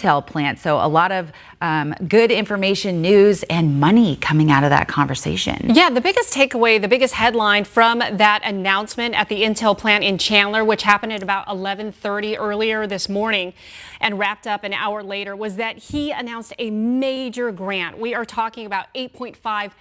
Intel plant. So a lot of good information, news, and money coming out of that conversation. Yeah, the biggest takeaway, the biggest headline from that announcement at the Intel plant in Chandler, which happened at about 11:30 earlier this morning and wrapped up an hour later, was that he announced a major grant. We are talking about $8.5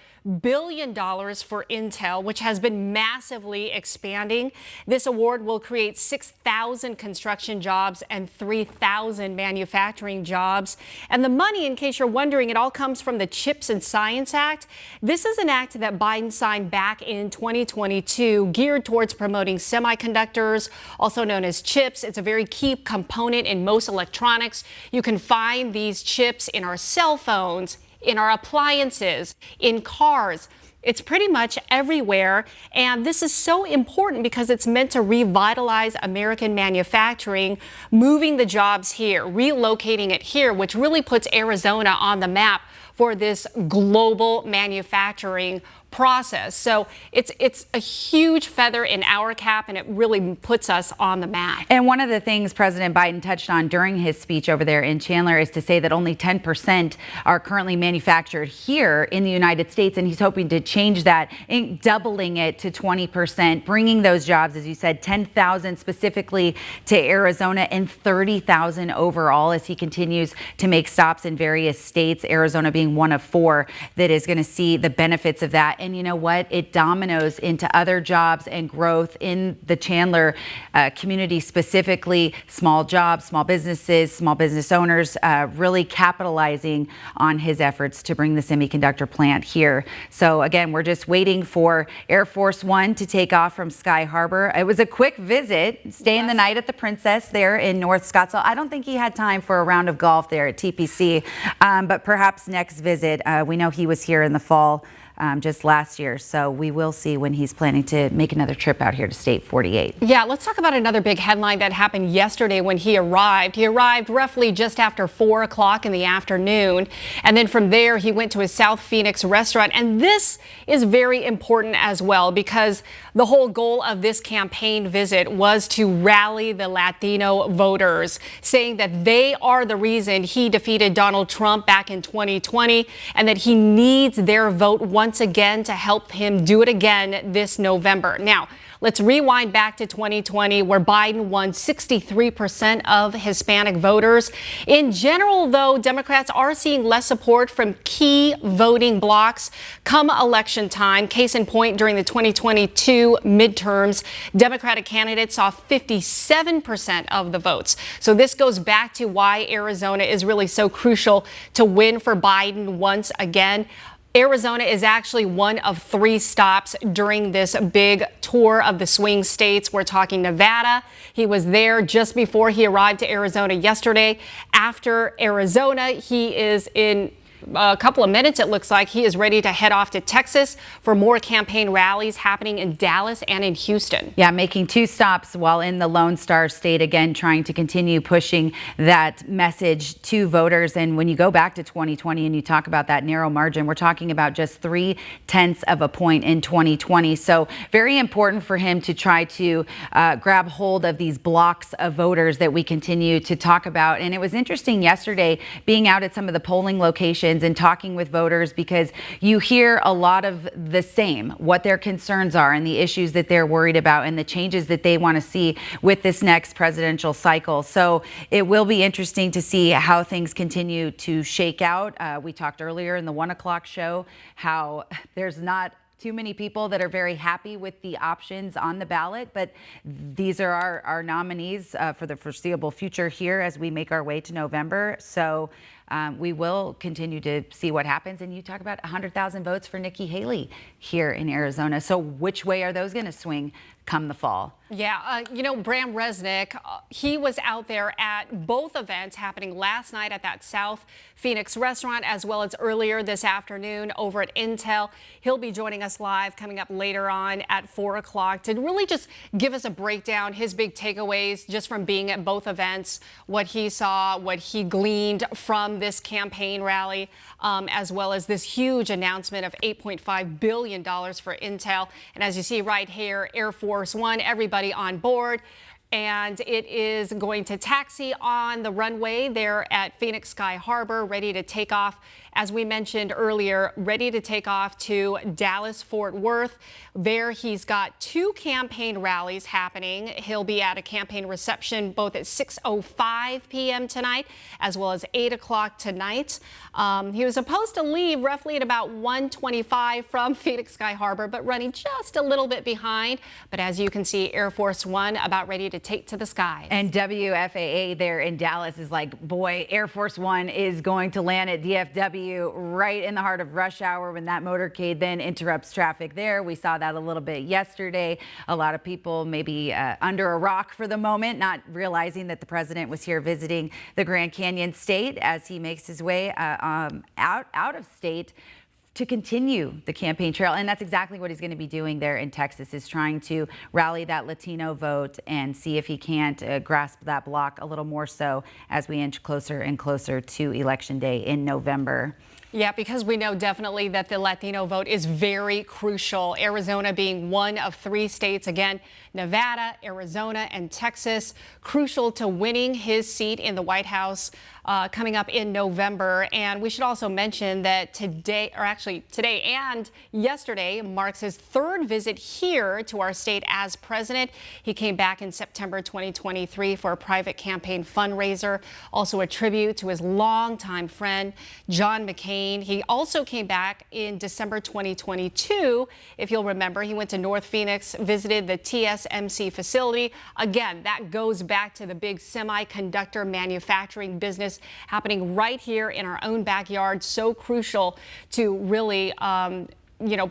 billion for Intel, which has been massively expanding. This award will create 6,000 construction jobs and 3,000 manufacturing jobs. And the money, in case you're wondering, it all comes from the CHIPS and Science Act. This is an act that Biden signed back in 2022, geared towards promoting semiconductors, also known as chips. It's a very key component in most electronics. You can find these chips in our cell phones, in our appliances, in cars. It's pretty much everywhere. And this is so important because it's meant to revitalize American manufacturing, moving the jobs here, relocating it here, which really puts Arizona on the map for this global manufacturing process. So it's a huge feather in our cap, and it really puts us on the map. And one of the things President Biden touched on during his speech over there in Chandler is to say that only 10% are currently manufactured here in the United States, and he's hoping to change that, doubling it to 20%, bringing those jobs, as you said, 10,000 specifically to Arizona and 30,000 overall as he continues to make stops in various states, Arizona being one of 4 that is going to see the benefits of that. And you know what? It dominoes into other jobs and growth in the Chandler community, specifically small jobs, small businesses, small business owners, really capitalizing on his efforts to bring the semiconductor plant here. So again, we're just waiting for Air Force One to take off from Sky Harbor. It was a quick visit, staying the night at the Princess there in North Scottsdale. I don't think he had time for a round of golf there at TPC, but perhaps next visit. We know he was here in the fall. Just last year. So we will see when he's planning to make another trip out here to State 48. Yeah, let's talk about another big headline that happened yesterday when he arrived. He arrived roughly just after 4 o'clock in the afternoon. And then from there, he went to his South Phoenix restaurant. And this is very important as well, because the whole goal of this campaign visit was to rally the Latino voters, saying that they are the reason he defeated Donald Trump back in 2020 and that he needs their vote once again to help him do it again this November. Now, let's rewind back to 2020, where Biden won 63% of Hispanic voters. In general, though, Democrats are seeing less support from key voting blocs come election time. Case in point, during the 2022 midterms, Democratic candidates saw 57% of the votes. So this goes back to why Arizona is really so crucial to win for Biden once again. Arizona is actually one of 3 stops during this big tour of the swing states. We're talking Nevada. He was there just before he arrived to Arizona yesterday. After Arizona, he is in a couple of minutes, it looks like he is ready to head off to Texas for more campaign rallies happening in Dallas and in Houston. Yeah, making 2 stops while in the Lone Star State, again, trying to continue pushing that message to voters. And when you go back to 2020 and you talk about that narrow margin, we're talking about just 0.3 of a point in 2020. So very important for him to try to grab hold of these blocks of voters that we continue to talk about. And it was interesting yesterday being out at some of the polling locations and talking with voters, because you hear a lot of the same, what their concerns are and the issues that they're worried about and the changes that they want to see with this next presidential cycle. So it will be interesting to see how things continue to shake out. We talked earlier in the 1 o'clock show how there's not too many people that are very happy with the options on the ballot, but these are our nominees for the foreseeable future here as we make our way to November. So we will continue to see what happens. And you talk about 100,000 votes for Nikki Haley here in Arizona. So which way are those going to swing come the fall? Yeah, Bram Resnick, he was out there at both events happening last night at that South Phoenix restaurant, as well as earlier this afternoon over at Intel. He'll be joining us live coming up later on at 4 o'clock to really just give us a breakdown, his big takeaways just from being at both events, what he saw, what he gleaned from this campaign rally, as well as this huge announcement of $8.5 billion for Intel. And as you see right here, Air Force One, everybody on board. and it is going to taxi on the runway there at Phoenix Sky Harbor, ready to take off, as we mentioned earlier, ready to take off to Dallas-Fort Worth. There he's got 2 campaign rallies happening. He'll be at a campaign reception both at 6:05 p.m. tonight as well as 8 o'clock tonight. He was supposed to leave roughly at about 1:25 from Phoenix Sky Harbor, but running just a little bit behind. But as you can see, Air Force One about ready to take to the skies. And WFAA there in Dallas is like, boy, Air Force One is going to land at DFW right in the heart of rush hour when that motorcade then interrupts traffic there. We saw that a little bit yesterday. A lot of people maybe under a rock for the moment, not realizing that the president was here visiting the Grand Canyon State as he makes his way out of state to continue the campaign trail. And that's exactly what he's going to be doing there in Texas, is trying to rally that Latino vote and see if he can't grasp that block a little more so as we inch closer and closer to Election Day in November. Yeah, because we know definitely that the Latino vote is very crucial. Arizona being one of 3 states, again, Nevada, Arizona, and Texas, crucial to winning his seat in the White House coming up in November. And we should also mention that today and yesterday marks his 3rd visit here to our state as president. He came back in September 2023 for a private campaign fundraiser, also a tribute to his longtime friend, John McCain. He also came back in December 2022. If you'll remember, he went to North Phoenix, visited the TSMC facility. Again, that goes back to the big semiconductor manufacturing business happening right here in our own backyard. So crucial to really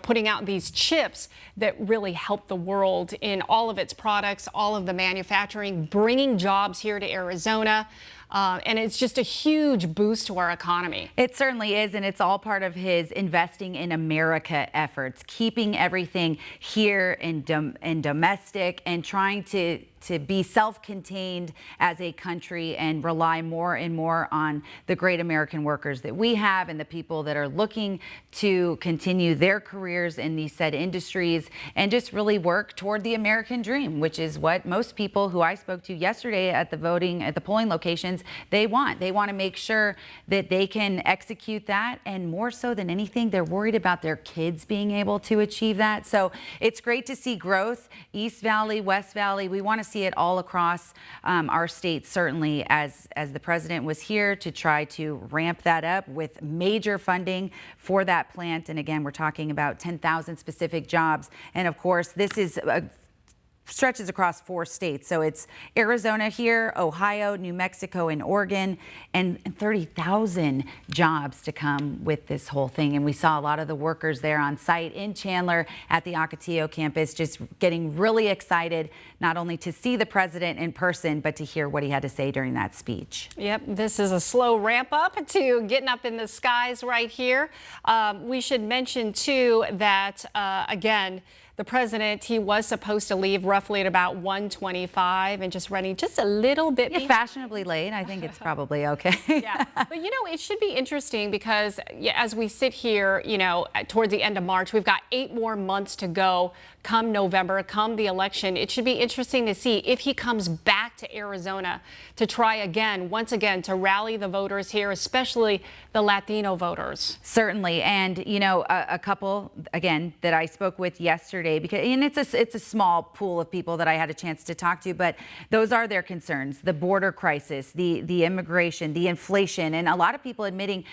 putting out these chips that really help the world in all of its products, all of the manufacturing, bringing jobs here to Arizona. And it's just a huge boost to our economy. It certainly is, and it's all part of his investing in America efforts, keeping everything here and domestic, and trying to be self-contained as a country and rely more and more on the great American workers that we have and the people that are looking to continue their careers in these said industries and just really work toward the American dream, which is what most people who I spoke to yesterday at the polling locations, they want. They want to make sure that they can execute that, and more so than anything, they're worried about their kids being able to achieve that. So it's great to see growth, East Valley, West Valley. We want to see it all across our state, certainly, as the president was here to try to ramp that up with major funding for that plant. And again, we're talking about 10,000 specific jobs. And of course, this is stretches across 4 states. So it's Arizona here, Ohio, New Mexico, and Oregon, and 30,000 jobs to come with this whole thing. And we saw a lot of the workers there on site in Chandler at the Ocotillo campus just getting really excited, not only to see the president in person, but to hear what he had to say during that speech. Yep, this is a slow ramp up to getting up in the skies right here. We should mention, too, that, again, the president, he was supposed to leave roughly at about 1:25 and just running just a little bit. Yeah, fashionably late. I think it's probably okay. Yeah, but it should be interesting because as we sit here, towards the end of March, we've got 8 more months to go come November, come the election. It should be interesting to see if he comes back to Arizona to try again, once again, to rally the voters here, especially the Latino voters. Certainly. And, a couple, again, that I spoke with yesterday, and it's a small pool of people that I had a chance to talk to, but those are their concerns: the border crisis, the immigration, the inflation, and a lot of people admitting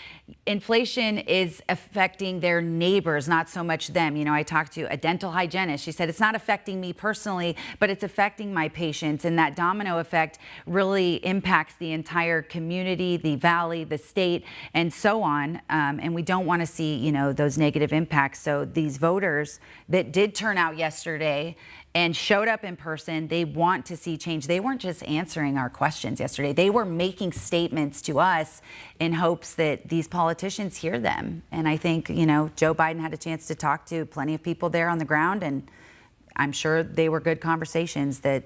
inflation is affecting their neighbors, not so much them. I talked to a dental hygienist. She said, it's not affecting me personally, but it's affecting my patients, and that domino effect really impacts the entire community, the valley, the state, and so on. And we don't want to see, those negative impacts. So these voters that did turn out yesterday and showed up in person, they want to see change. They weren't just answering our questions yesterday. They were making statements to us in hopes that these politicians hear them. And I think, Joe Biden had a chance to talk to plenty of people there on the ground, and I'm sure they were good conversations that,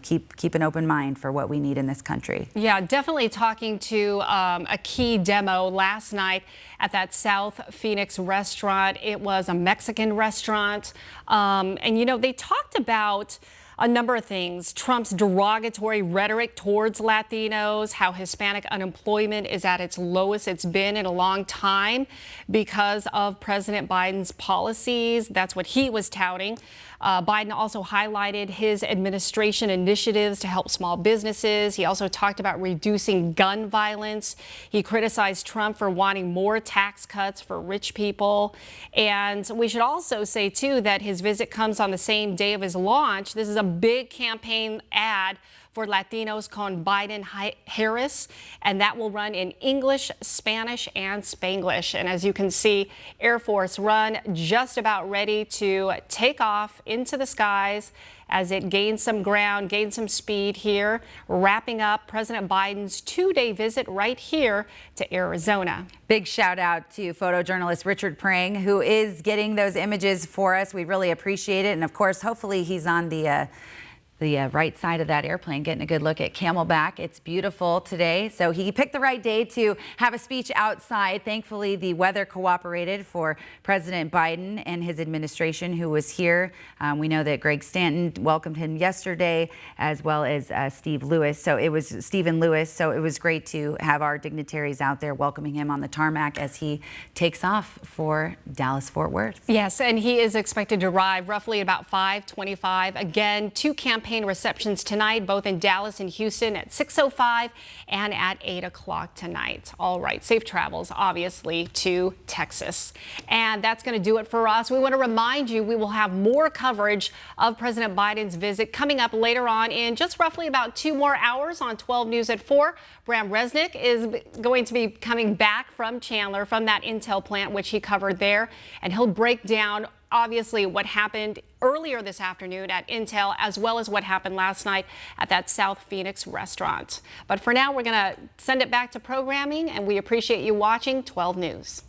keep an open mind for what we need in this country. Yeah, definitely talking to a key demo last night at that South Phoenix restaurant. It was a Mexican restaurant. And, they talked about A number of things. Trump's derogatory rhetoric towards Latinos, how Hispanic unemployment is at its lowest it's been in a long time because of President Biden's policies. That's what he was touting. Biden also highlighted his administration initiatives to help small businesses. He also talked about reducing gun violence. He criticized Trump for wanting more tax cuts for rich people. And we should also say, too, that his visit comes on the same day of his launch. This is a big campaign ad for Latinos called Biden-Harris, and that will run in English, Spanish, and Spanglish. And as you can see, Air Force One just about ready to take off into the skies as it gains some ground, gains some speed here, wrapping up President Biden's two-day visit right here to Arizona. Big shout out to photojournalist Richard Prang, who is getting those images for us. We really appreciate it. And of course, hopefully he's on the right side of that airplane, getting a good look at Camelback. It's beautiful today. So he picked the right day to have a speech outside. Thankfully, the weather cooperated for President Biden and his administration, who was here. We know that Greg Stanton welcomed him yesterday, as well as Stephen Lewis. So it was great to have our dignitaries out there welcoming him on the tarmac as he takes off for Dallas-Fort Worth. Yes, and he is expected to arrive roughly about 5:25. Again, two campaign receptions tonight, both in Dallas and Houston at 6:05 and at 8 o'clock tonight. All right, safe travels, obviously, to Texas. And that's going to do it for us. We want to remind you we will have more coverage of President Biden's visit coming up later on in just roughly about 2 more hours on 12 News at 4. Bram Resnick is going to be coming back from Chandler, from that Intel plant, which he covered there, and he'll break down obviously what happened earlier this afternoon at Intel, as well as what happened last night at that South Phoenix restaurant. But for now, we're going to send it back to programming, and we appreciate you watching 12 News.